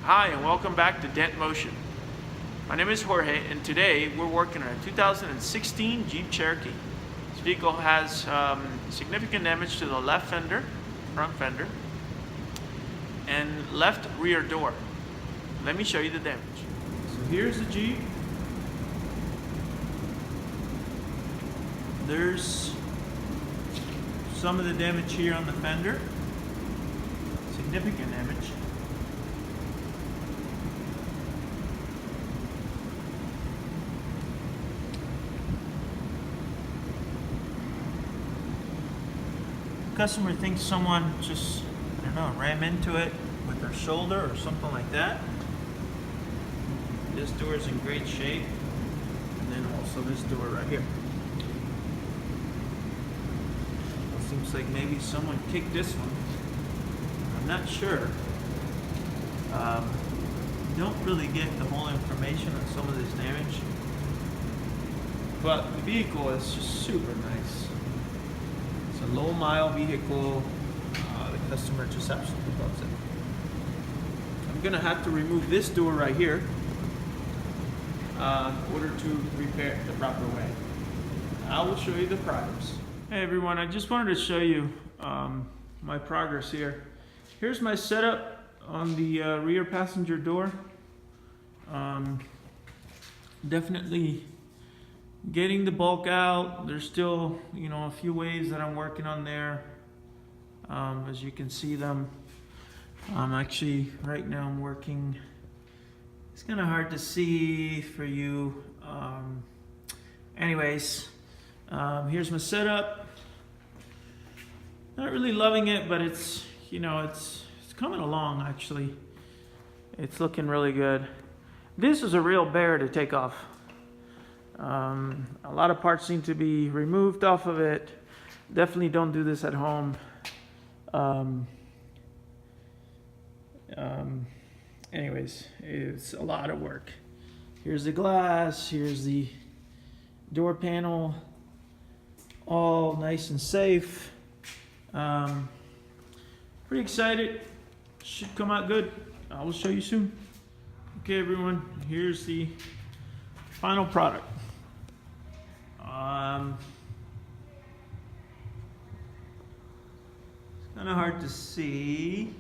Hi and welcome back to Dent Motion. My name is Jorge and today we're working on a 2016 Jeep Cherokee. This vehicle has significant damage to the left fender, front fender, and left rear door. Let me show you the damage. So here's the Jeep. There's some of the damage here on the fender. Significant damage. Customer thinks someone just, I don't know, ram into it with their shoulder or something like that. This door is in great shape. And then also this door right here. It seems like maybe someone kicked this one. I'm not sure. Don't really get the whole information on some of this damage. But the vehicle is just super nice. It's a low mile vehicle. The customer just absolutely loves it. I'm gonna have to remove this door right here in order to repair it the proper way. I will show you the progress. Hey everyone, I just wanted to show you my progress here. Here's my setup on the rear passenger door. Definitely getting the bulk out. There's still, a few ways that I'm working on there. As you can see them. Actually, right now I'm working. It's kind of hard to see for you. Anyways, here's my setup. Not really loving it, but it's coming along actually. It's looking really good. This is a real bear to take off. A lot of parts seem to be removed off of it. Definitely don't do this at home. Anyways, it's a lot of work. Here's the glass, here's the door panel, all nice and safe. Pretty excited. Should come out good. I will show you soon. Okay everyone, here's the final product. It's kind of hard to see,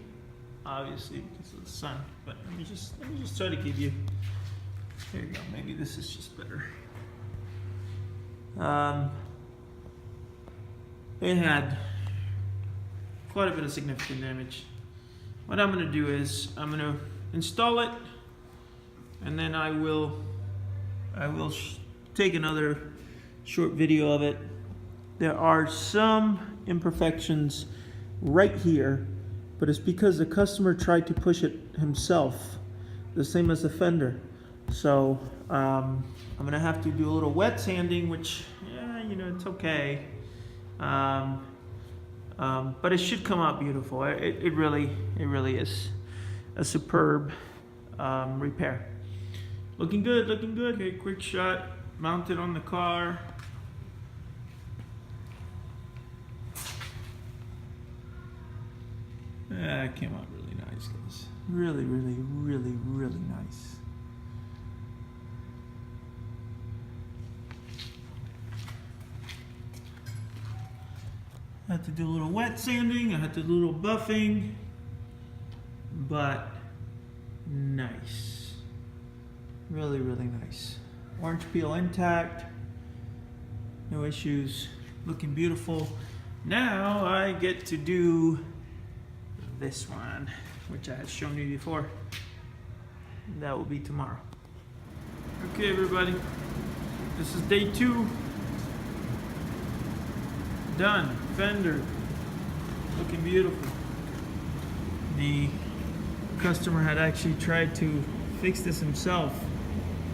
obviously because of the sun, but let me just try to give you, there you go, maybe this is just better. It had quite a bit of significant damage. What I'm going to do is I'm going to install it, and then I will take another short video of it. There are some imperfections right here, but it's because the customer tried to push it himself, the same as the fender. So I'm gonna have to do a little wet sanding, which it's okay. But it should come out beautiful. It really is a superb repair. Looking good, looking good. Okay, quick shot, mounted on the car. Yeah, it came out really nice, guys. Really nice. I had to do a little wet sanding, I had to do a little buffing, but nice. Really nice. Orange peel intact, no issues, looking beautiful. Now I get to do this one, which I had shown you before. That will be tomorrow. Okay everybody, this is day 2. Done. Fender. Looking beautiful. The customer had actually tried to fix this himself.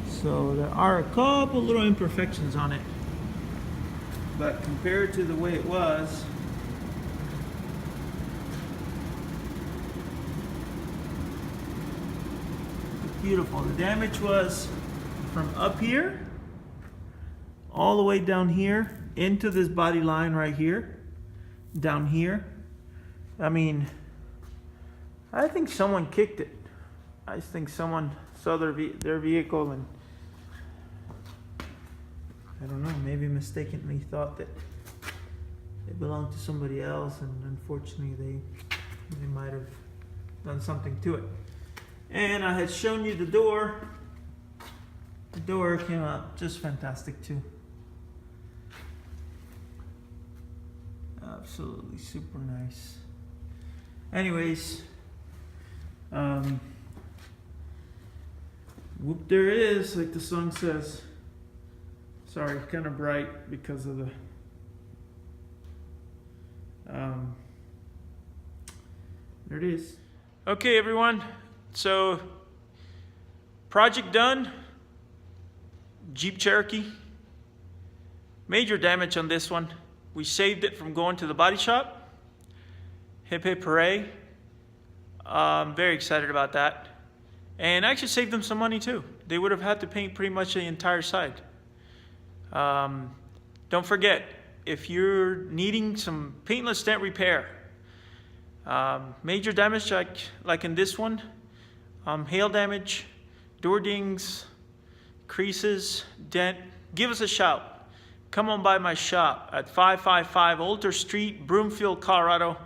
So there are a couple little imperfections on it. But compared to the way it was, it's beautiful. The damage was from up here all the way down here into this body line right here, down here. I mean, I think someone kicked it. I just think someone saw their vehicle and, I don't know, maybe mistakenly thought that it belonged to somebody else, and unfortunately they might have done something to it. And I had shown you the door. The door came out just fantastic too. Absolutely super nice. Anyways, whoop, there it is, like the song says. Sorry, kind of bright because of the there it is. Okay, everyone, so project done. Jeep Cherokee. Major damage on this one. We saved it from going to the body shop. Hip hip hooray. I'm very excited about that. And I actually saved them some money too. They would have had to paint pretty much the entire side. Don't forget, if you're needing some paintless dent repair, major damage like in this one, hail damage, door dings, creases, dent, give us a shout. Come on by my shop at 555 Olter Street, Broomfield, Colorado.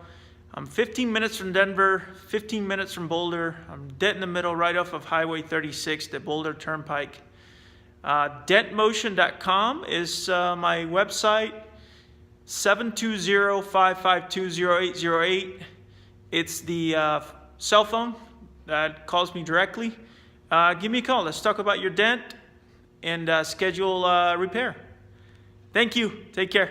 I'm 15 minutes from Denver, 15 minutes from Boulder. I'm dead in the middle, right off of Highway 36, the Boulder Turnpike. Dentmotion.com is my website. 720-552-0808. It's the cell phone that calls me directly. Give me a call. Let's talk about your dent and schedule repair. Thank you. Take care.